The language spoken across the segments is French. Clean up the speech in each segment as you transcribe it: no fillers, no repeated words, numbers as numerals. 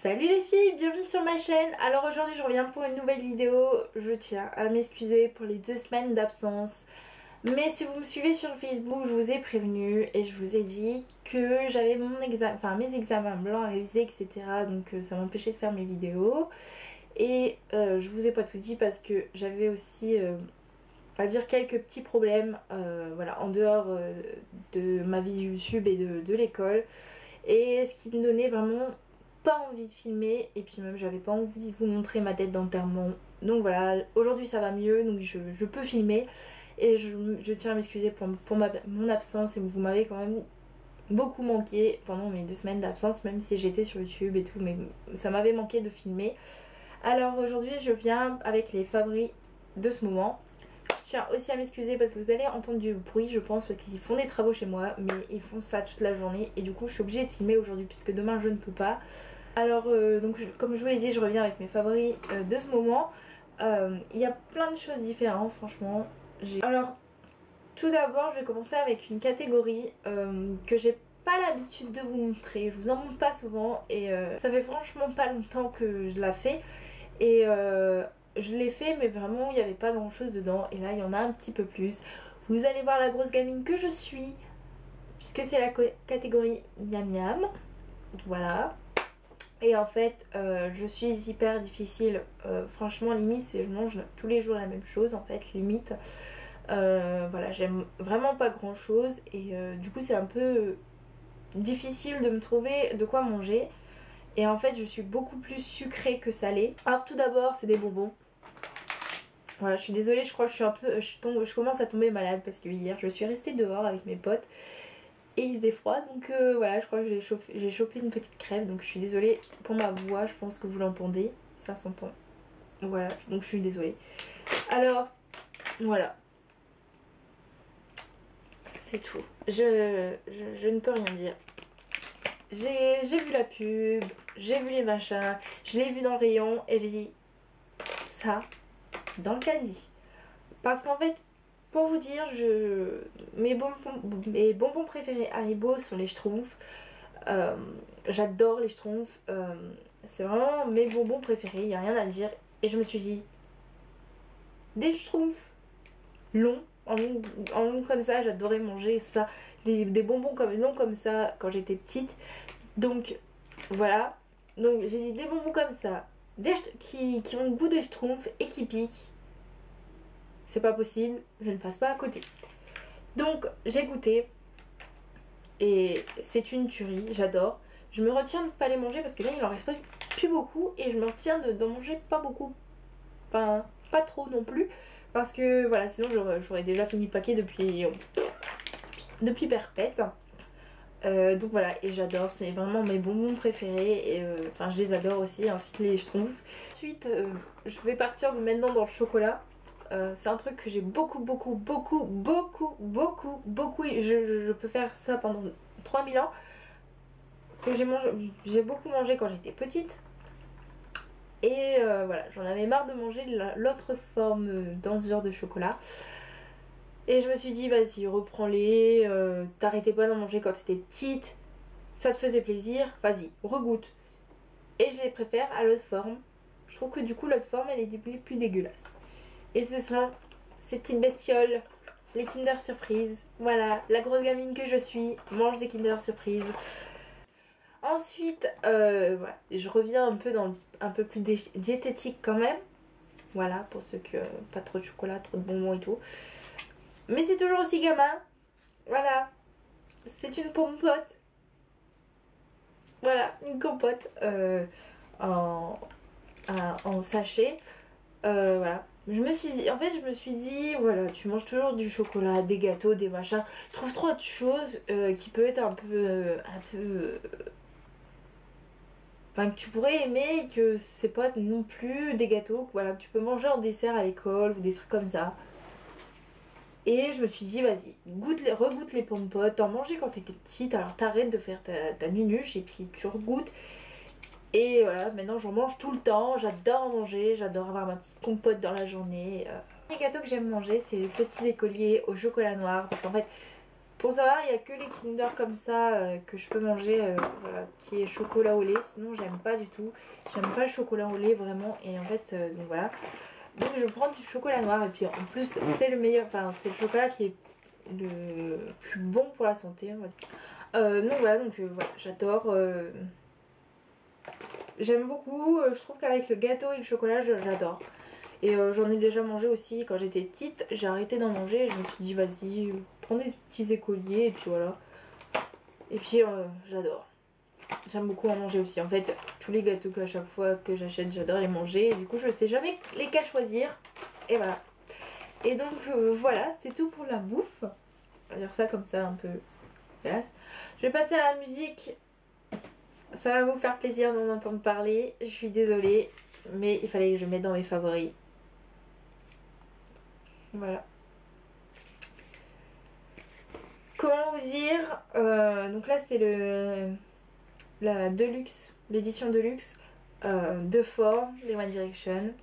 Salut les filles, bienvenue sur ma chaîne. Alors aujourd'hui je reviens pour une nouvelle vidéo. Je tiens à m'excuser pour les 2 semaines d'absence. Mais si vous me suivez sur Facebook, je vous ai prévenu et je vous ai dit que j'avais mes examens blancs à réviser, etc. Donc ça m'empêchait de faire mes vidéos. Et je vous ai pas tout dit parce que j'avais aussi, on va dire, quelques petits problèmes voilà, en dehors de ma vie YouTube et de l'école. Et ce qui me donnait vraiment pas envie de filmer, et puis même j'avais pas envie de vous montrer ma tête d'enterrement. Donc voilà, aujourd'hui ça va mieux, donc je peux filmer. Et je tiens à m'excuser pour mon absence, et vous m'avez quand même beaucoup manqué pendant mes 2 semaines d'absence, même si j'étais sur YouTube et tout, mais ça m'avait manqué de filmer. Alors aujourd'hui je viens avec les favoris de ce moment. Je tiens aussi à m'excuser parce que vous allez entendre du bruit, je pense, parce qu'ils font des travaux chez moi, mais ils font ça toute la journée et du coup je suis obligée de filmer aujourd'hui puisque demain je ne peux pas. Alors comme je vous l'ai dit, je reviens avec mes favoris de ce moment. Il y a plein de choses différentes, franchement. Alors tout d'abord je vais commencer avec une catégorie que j'ai pas l'habitude de vous montrer. Je vous en montre pas souvent et ça fait franchement pas longtemps que je la fais. Et je l'ai fait, mais vraiment il n'y avait pas grand chose dedans. Et là il y en a un petit peu plus. Vous allez voir la grosse gamine que je suis, puisque c'est la catégorie miam miam. Voilà. Et en fait je suis hyper difficile. Franchement limite je mange tous les jours la même chose en fait, limite. Voilà, j'aime vraiment pas grand chose. Et du coup c'est un peu difficile de me trouver de quoi manger. Et en fait je suis beaucoup plus sucrée que salée. Alors tout d'abord c'est des bonbons. Voilà, je suis désolée, je crois que je commence à tomber malade parce que hier je suis restée dehors avec mes potes et il faisait froid, donc voilà, je crois que j'ai chopé une petite crève, donc je suis désolée pour ma voix, je pense que vous l'entendez, ça s'entend. Voilà, donc je suis désolée. Alors, voilà. C'est tout. Je ne peux rien dire. J'ai vu la pub, j'ai vu les machins, je l'ai vu dans le rayon et j'ai dit ça dans le caddie. Parce qu'en fait, pour vous dire, mes bonbons préférés Haribo sont les Schtroumpfs. J'adore les Schtroumpfs. C'est vraiment mes bonbons préférés, il n'y a rien à dire. Et je me suis dit, des Schtroumpfs longs, en long comme ça, j'adorais manger ça. Des bonbons longs comme ça quand j'étais petite. Donc voilà. Donc j'ai dit des bonbons comme ça, qui ont le goût des Schtroumpfs et qui piquent. C'est pas possible, je ne passe pas à côté. Donc j'ai goûté et c'est une tuerie, j'adore. Je me retiens de pas les manger parce que là il en reste pas plus beaucoup et je me retiens d'en manger pas beaucoup. Enfin, pas trop non plus parce que voilà, sinon j'aurais déjà fini le paquet depuis perpète. Donc voilà, et j'adore, c'est vraiment mes bonbons préférés et enfin je les adore aussi, ainsi que les Schtroumpfs. Ensuite je vais partir maintenant dans le chocolat. C'est un truc que j'ai beaucoup, je peux faire ça pendant 3000 ans, que j'ai beaucoup mangé quand j'étais petite. Et voilà, j'en avais marre de manger l'autre forme dans ce genre de chocolat. Et je me suis dit, vas-y, reprends-les, t'arrêtais pas d'en manger quand t'étais petite, ça te faisait plaisir, vas-y, regoute. Et je les préfère à l'autre forme. Je trouve que du coup l'autre forme elle est plus dégueulasse. Et ce sont ces petites bestioles, les Kinder Surprise. Voilà, la grosse gamine que je suis mange des Kinder Surprise. Ensuite, voilà, je reviens un peu dans un peu plus diététique quand même. Voilà, pour ceux qui pas trop de chocolat, trop de bonbons et tout. Mais c'est toujours aussi gamin. Voilà, c'est une compote. Voilà, une compote en sachet. Voilà. Je me suis dit, voilà, tu manges toujours du chocolat, des gâteaux, des machins. Je trouve trop de choses qui peuvent être un peu enfin, que tu pourrais aimer, que c'est pas non plus des gâteaux, voilà, que tu peux manger en dessert à l'école ou des trucs comme ça. Et je me suis dit, vas-y, regoute les pommes-potes, t'en mangeais quand t'étais petite, alors t'arrêtes de faire ta nunuche et puis tu regoutes. Et voilà, maintenant j'en mange tout le temps, j'adore en manger, j'adore avoir ma petite compote dans la journée. Les gâteaux que j'aime manger, c'est les petits écoliers au chocolat noir, parce qu'en fait, Pour savoir, il n'y a que les Kinder comme ça que je peux manger, voilà, qui est chocolat au lait. Sinon, j'aime pas du tout. J'aime pas le chocolat au lait vraiment. Et en fait, donc voilà. Donc je prends du chocolat noir. Et puis en plus, c'est le meilleur. Enfin, c'est le chocolat qui est le plus bon pour la santé, on va dire. Donc voilà, voilà, j'adore. J'aime beaucoup. Je trouve qu'avec le gâteau et le chocolat, j'adore. Et j'en ai déjà mangé aussi quand j'étais petite. J'ai arrêté d'en manger. Je me suis dit, vas-y, prends des petits écoliers. Et puis voilà. Et puis j'adore. J'aime beaucoup en manger aussi. En fait, tous les gâteaux qu'à chaque fois que j'achète, j'adore les manger. Et du coup, je sais jamais lesquels choisir. Et voilà. Et donc voilà, c'est tout pour la bouffe. On va dire ça comme ça un peu classe. Je vais passer à la musique. Ça va vous faire plaisir d'en entendre parler. Je suis désolée, mais il fallait que je mette dans mes favoris. Voilà. Comment vous dire, donc là c'est la Deluxe, l'édition Deluxe de Four, les One Direction.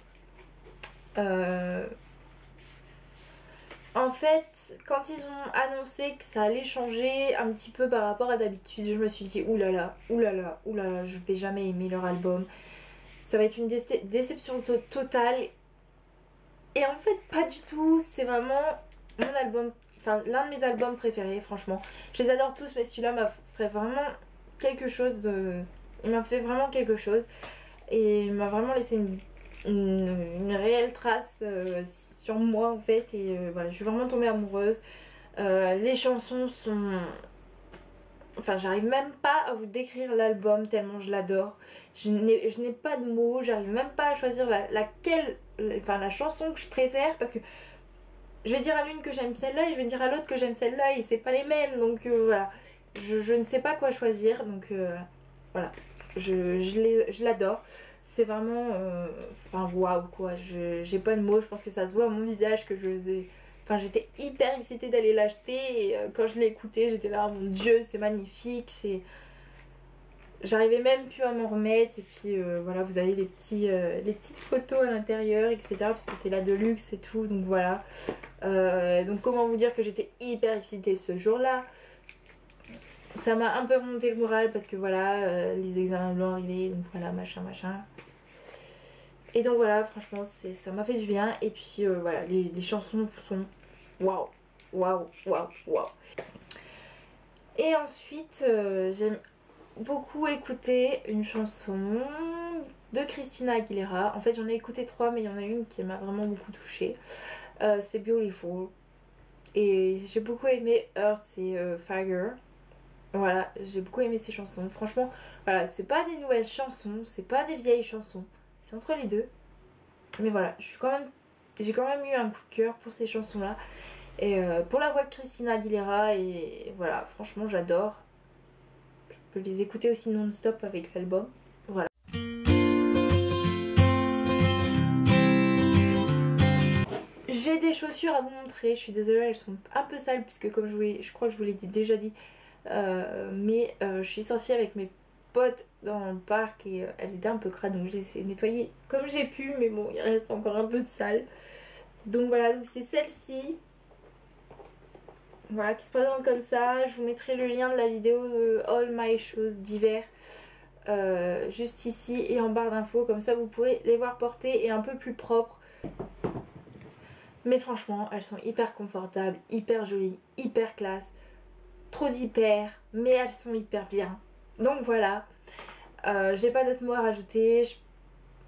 En fait, quand ils ont annoncé que ça allait changer un petit peu par rapport à d'habitude, je me suis dit oulala, oulala, oulala, je vais jamais aimer leur album. Ça va être une déception totale. Et en fait, pas du tout. C'est vraiment mon album, enfin l'un de mes albums préférés, franchement. Je les adore tous, mais celui-là m'a fait vraiment quelque chose de. Il m'a fait vraiment quelque chose. Et il m'a vraiment laissé une réelle trace sur moi en fait. Et voilà, je suis vraiment tombée amoureuse. Les chansons sont. Enfin, j'arrive même pas à vous décrire l'album tellement je l'adore. Je n'ai pas de mots, j'arrive même pas à choisir la chanson que je préfère parce que je vais dire à l'une que j'aime celle-là et je vais dire à l'autre que j'aime celle-là et c'est pas les mêmes. Donc voilà, je ne sais pas quoi choisir. Donc voilà, je l'adore. C'est vraiment. Enfin, waouh quoi. J'ai pas de mots, je pense que ça se voit à mon visage que Enfin, j'étais hyper excitée d'aller l'acheter et quand je l'ai écouté, j'étais là, oh mon dieu, c'est magnifique, c'est. J'arrivais même plus à m'en remettre et puis voilà, vous avez les petites photos à l'intérieur, etc. Parce que c'est la Deluxe et tout, donc voilà. Donc comment vous dire que j'étais hyper excitée ce jour-là. Ça m'a un peu remonté le moral parce que voilà, les examens blancs arrivaient, donc voilà, machin, machin. Et donc voilà, franchement, ça m'a fait du bien. Et puis voilà, les chansons sont waouh, waouh, waouh, waouh. Et ensuite, j'aime beaucoup écouter une chanson de Christina Aguilera. En fait, j'en ai écouté 3, mais il y en a une qui m'a vraiment beaucoup touchée. C'est Beautiful. Et j'ai beaucoup aimé Earth et Fire. Voilà, j'ai beaucoup aimé ces chansons. Franchement, voilà, c'est pas des nouvelles chansons, c'est pas des vieilles chansons. C'est entre les deux. Mais voilà, j'ai quand même eu un coup de cœur pour ces chansons-là. Et pour la voix de Christina Aguilera, et voilà, franchement, j'adore. Je peux les écouter aussi non-stop avec l'album. Voilà. J'ai des chaussures à vous montrer. Je suis désolée, elles sont un peu sales puisque comme je crois que je vous l'ai déjà dit. Mais je suis sortie avec mes potes dans le parc et elles étaient un peu crades, donc j'ai essayé de nettoyer comme j'ai pu, mais bon, il reste encore un peu de sale. Donc voilà, donc c'est celle-ci. Voilà, qui se présente comme ça. Je vous mettrai le lien de la vidéo de All My Shoes d'hiver juste ici et en barre d'infos. Comme ça, vous pourrez les voir porter et un peu plus propres. Mais franchement, elles sont hyper confortables, hyper jolies, hyper classe. Trop d'hyper, mais elles sont hyper bien. Donc voilà. J'ai pas d'autres mots à rajouter.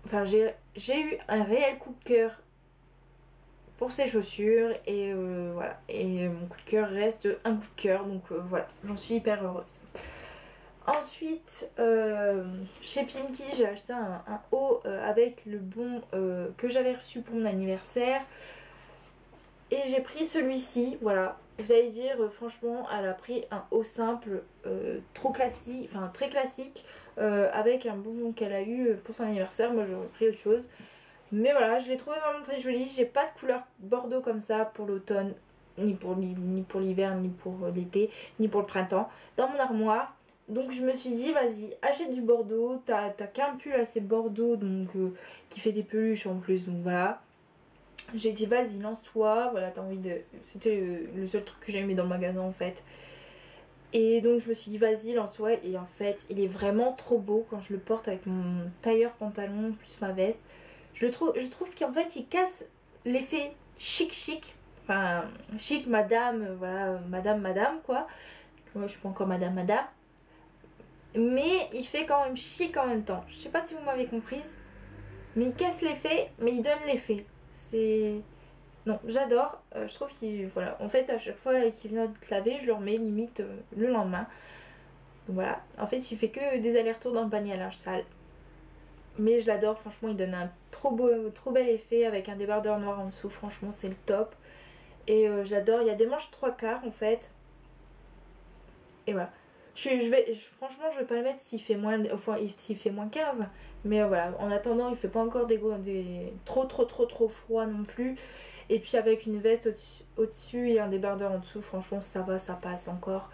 Enfin, j'ai eu un réel coup de cœur pour ces chaussures et voilà, et mon coup de cœur reste un coup de cœur, donc voilà, j'en suis hyper heureuse. Ensuite chez Pimki j'ai acheté un haut avec le bon que j'avais reçu pour mon anniversaire et j'ai pris celui-ci. Voilà, vous allez dire franchement elle a pris un haut simple trop classique, enfin très classique avec un bonbon qu'elle a eu pour son anniversaire. Moi j'aurais pris autre chose. Mais voilà, je l'ai trouvé vraiment très jolie. J'ai pas de couleur bordeaux comme ça pour l'automne, ni pour l'hiver, ni pour l'été, ni pour le printemps dans mon armoire. Donc je me suis dit, vas-y, achète du bordeaux. T'as qu'un pull assez bordeaux, donc qui fait des peluches en plus, donc voilà. J'ai dit vas-y lance-toi, voilà t'as envie de... C'était le seul truc que j'ai aimé dans le magasin en fait. Et donc je me suis dit vas-y lance-toi et en fait il est vraiment trop beau quand je le porte avec mon tailleur pantalon plus ma veste. Je trouve qu'en fait il casse l'effet chic chic. Enfin chic madame, voilà madame quoi. Moi je suis pas encore madame. Mais il fait quand même chic en même temps. Je sais pas si vous m'avez comprise. Mais il casse l'effet, mais il donne l'effet. C'est... Non, j'adore. Je trouve qu'il... Voilà. En fait, à chaque fois qu'il vient de te laver, je le remets limite le lendemain. Donc voilà. En fait, il fait que des allers-retours dans le panier à linge sale. Mais je l'adore. Franchement, il donne un trop beau, trop bel effet avec un débardeur noir en dessous. Franchement, c'est le top. Et je l'adore. Il y a des manches 3/4 en fait. Et voilà. Franchement, je vais pas le mettre s'il fait moins, enfin, s'il fait moins 15. Mais voilà, en attendant, il fait pas encore trop froid non plus. Et puis avec une veste au-dessus et un débardeur en dessous, franchement, ça va, ça passe encore.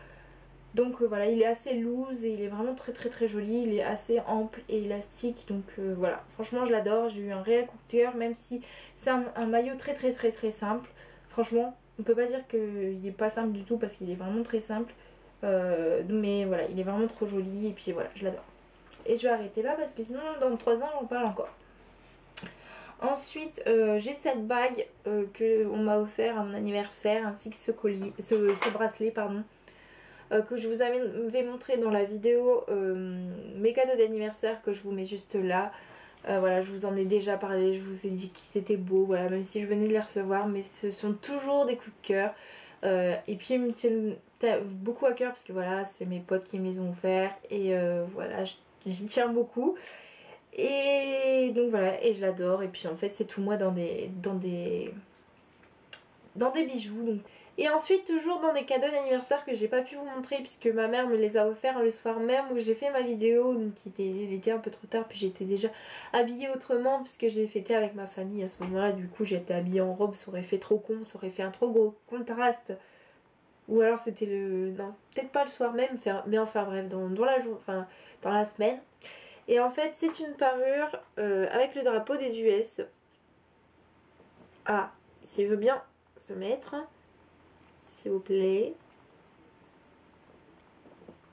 Donc voilà, il est assez loose et il est vraiment très joli. Il est assez ample et élastique. Donc voilà, franchement, je l'adore. J'ai eu un réel coup de cœur, même si c'est un maillot très simple. Franchement, on peut pas dire qu'il est pas simple du tout parce qu'il est vraiment très simple. Mais voilà, il est vraiment trop joli et puis voilà, je l'adore. Et je vais arrêter là parce que sinon dans 3 ans j'en parle encore. Ensuite, j'ai cette bague que on m'a offert à mon anniversaire ainsi que ce collier, ce bracelet pardon, que je vous avais montré dans la vidéo mes cadeaux d'anniversaire que je vous mets juste là. Voilà, je vous en ai déjà parlé, je vous ai dit qu'ils étaient beaux, voilà, même si je venais de les recevoir, mais ce sont toujours des coups de cœur. Et puis ils me tiennent beaucoup à cœur parce que voilà, c'est mes potes qui me les ont offerts et voilà, j'y tiens beaucoup. Et donc voilà, et je l'adore. Et puis en fait, c'est tout moi dans des bijoux. Donc. Et ensuite, toujours dans des cadeaux d'anniversaire que j'ai pas pu vous montrer puisque ma mère me les a offerts le soir même où j'ai fait ma vidéo. Donc il était un peu trop tard, puis j'étais déjà habillée autrement puisque j'ai fêté avec ma famille à ce moment-là. Du coup, j'étais habillée en robe, ça aurait fait trop con, ça aurait fait un trop gros contraste. Ou alors c'était le... Non, peut-être pas le soir même, mais enfin bref, dans la journée, enfin dans la semaine. Et en fait, c'est une parure avec le drapeau des US. Ah, s'il veut bien se mettre, s'il vous plaît.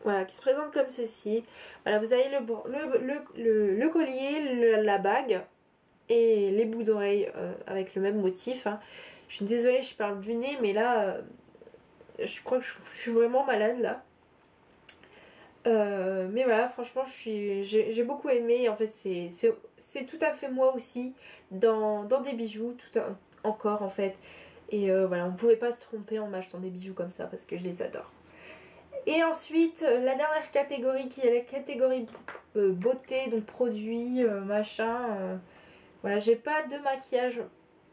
Voilà, qui se présente comme ceci. Voilà, vous avez le collier, la bague et les boucles d'oreilles avec le même motif. Hein. Je suis désolée, je parle du nez, mais là, je crois que je suis vraiment malade là. Mais voilà, franchement, j'ai beaucoup aimé. En fait, c'est tout à fait moi aussi dans des bijoux, encore en fait. Et voilà, on pouvait pas se tromper en m'achetant des bijoux comme ça parce que je les adore. Et ensuite, la dernière catégorie qui est la catégorie beauté, donc produits, machin. Voilà, j'ai pas de maquillage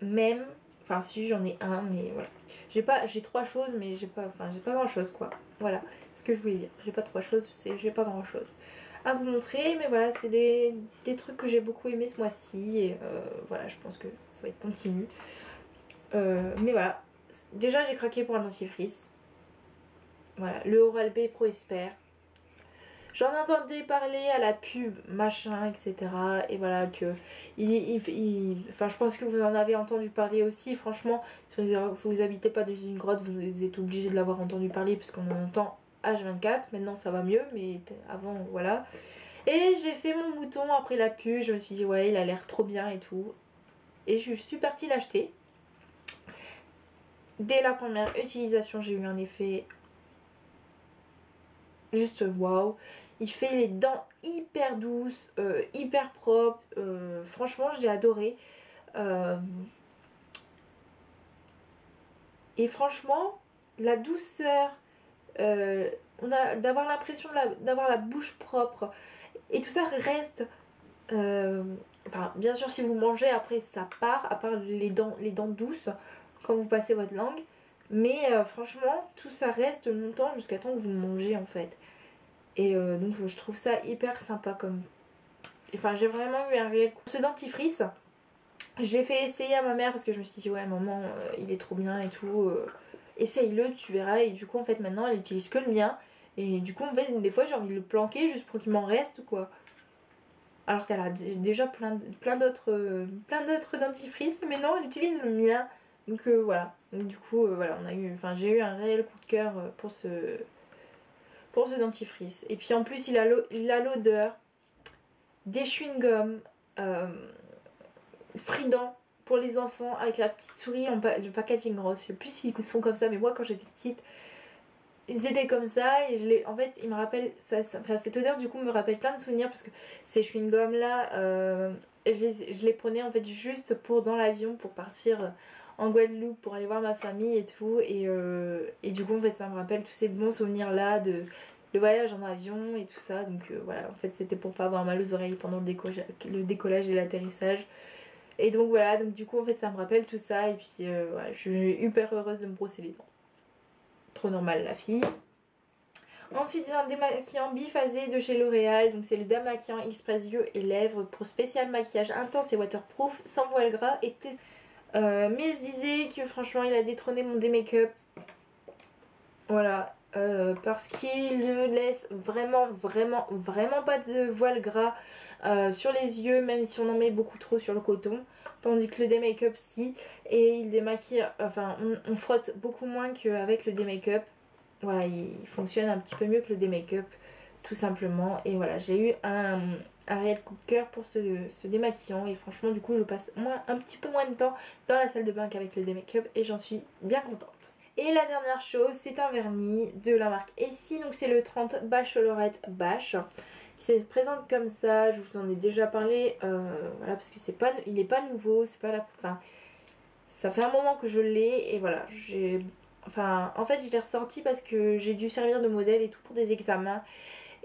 même. Enfin, si, j'en ai un, mais voilà. J'ai 3 choses, mais j'ai pas grand chose quoi. Voilà, c'est ce que je voulais dire. J'ai pas 3 choses, j'ai pas grand chose à vous montrer, mais voilà, c'est des trucs que j'ai beaucoup aimé ce mois-ci. Et voilà, je pense que ça va être continu. Mais voilà, déjà j'ai craqué pour un dentifrice. Voilà, le Oral-B Pro Esper. J'en entendais parler à la pub, machin, etc. Et voilà que... Enfin, je pense que vous en avez entendu parler aussi. Franchement, si vous habitez pas dans une grotte, vous êtes obligé de l'avoir entendu parler parce qu'on en entend H24. Maintenant, ça va mieux, mais avant, voilà. Et j'ai fait mon mouton après la pub. Je me suis dit, ouais, il a l'air trop bien et tout. Et je suis partie l'acheter. Dès la première utilisation, j'ai eu un effet juste waouh. Il fait les dents hyper douces, hyper propres. Franchement, je l'ai adoré. Et franchement, la douceur, on a d'avoir l'impression d'avoir la bouche propre. Et tout ça reste. Enfin, bien sûr, si vous mangez, après ça part, à part les dents douces, quand vous passez votre langue. Mais franchement, tout ça reste longtemps jusqu'à temps que vous mangez en fait. Et donc je trouve ça hyper sympa comme... Enfin j'ai vraiment eu un réel... Ce dentifrice, je l'ai fait essayer à ma mère parce que je me suis dit ouais maman il est trop bien et tout. Essaye-le, tu verras. Et du coup en fait maintenant elle utilise que le mien. Et du coup en fait des fois j'ai envie de le planquer juste pour qu'il m'en reste quoi. alors qu'elle a déjà plein d'autres dentifrices, mais non, elle utilise le mien. Donc voilà, donc, du coup voilà, j'ai eu un réel coup de cœur pour ce dentifrice. Et puis en plus il a l'odeur des chewing-gums Frident pour les enfants avec la petite souris le packaging rose. Je sais plus s'ils sont comme ça, mais moi quand j'étais petite ils étaient comme ça et en fait il me rappelle cette odeur du coup me rappelle plein de souvenirs parce que ces chewing-gums là je les prenais en fait juste pour dans l'avion pour partir en Guadeloupe pour aller voir ma famille et tout et du coup en fait ça me rappelle tous ces bons souvenirs là de le voyage en avion et tout ça, donc voilà, en fait c'était pour pas avoir mal aux oreilles pendant le décollage et l'atterrissage. Et donc voilà, donc du coup en fait ça me rappelle tout ça et puis voilà, je suis hyper heureuse de me brosser les dents. Trop normal la fille. Ensuite j'ai un démaquillant biphasé de chez L'Oréal, donc c'est le démaquillant express yeux et lèvres pour spécial maquillage intense et waterproof, sans voile gras et mais je disais que franchement il a détrôné mon démake-up. Voilà, parce qu'il ne laisse vraiment pas de voile gras sur les yeux, même si on en met beaucoup trop sur le coton, tandis que le démake-up si, et il démaquille, enfin on frotte beaucoup moins qu'avec le démake-up. Voilà, il fonctionne un petit peu mieux que le démake-up tout simplement, et voilà, j'ai eu un réel coup de cœur pour ce démaquillant, et franchement du coup je passe un petit peu moins de temps dans la salle de bain qu'avec le démake-up et j'en suis bien contente. Et la dernière chose, c'est un vernis de la marque Essie, donc c'est le 30 Bachelorette Bash, qui se présente comme ça. Je vous en ai déjà parlé, voilà, parce que il n'est pas nouveau, c'est pas enfin, ça fait un moment que je l'ai, et voilà, en fait je l'ai ressorti parce que j'ai dû servir de modèle et tout pour des examens,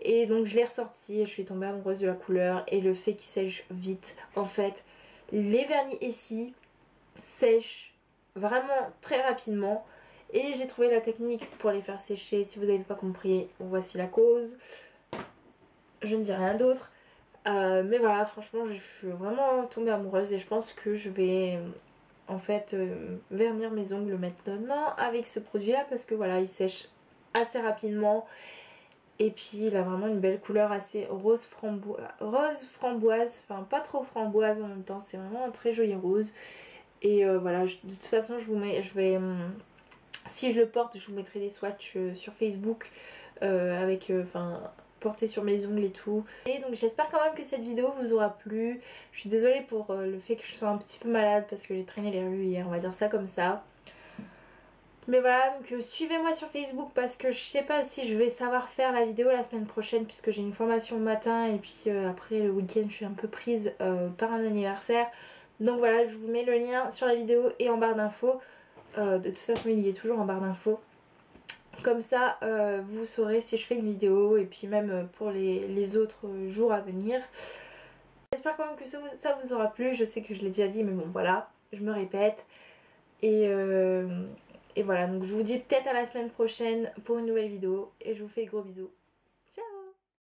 et donc je l'ai ressorti et je suis tombée amoureuse de la couleur et le fait qu'il sèche vite. En fait, les vernis Essie sèchent vraiment très rapidement. Et j'ai trouvé la technique pour les faire sécher. Si vous n'avez pas compris, voici la cause. Je ne dis rien d'autre. Mais voilà, franchement, je suis vraiment tombée amoureuse. Et je pense que je vais en fait vernir mes ongles maintenant avec ce produit-là. Parce que voilà, il sèche assez rapidement. Et puis il a vraiment une belle couleur assez rose framboise. Enfin, pas trop framboise en même temps. C'est vraiment un très joli rose. Et voilà, de toute façon, si je le porte, je vous mettrai des swatchs sur Facebook avec, porté sur mes ongles et tout. Et donc j'espère quand même que cette vidéo vous aura plu. Je suis désolée pour le fait que je sois un petit peu malade parce que j'ai traîné les rues hier, on va dire ça comme ça. Mais voilà, donc suivez-moi sur Facebook parce que je sais pas si je vais savoir faire la vidéo la semaine prochaine puisque j'ai une formation le matin et puis après le week-end je suis un peu prise par un anniversaire. Donc voilà, je vous mets le lien sur la vidéo et en barre d'infos. De toute façon il y est toujours en barre d'infos. Comme ça vous saurez si je fais une vidéo et puis même pour les autres jours à venir. J'espère quand même que ça vous aura plu. Je sais que je l'ai déjà dit mais bon voilà, je me répète. Et voilà, donc je vous dis peut-être à la semaine prochaine pour une nouvelle vidéo et je vous fais gros bisous.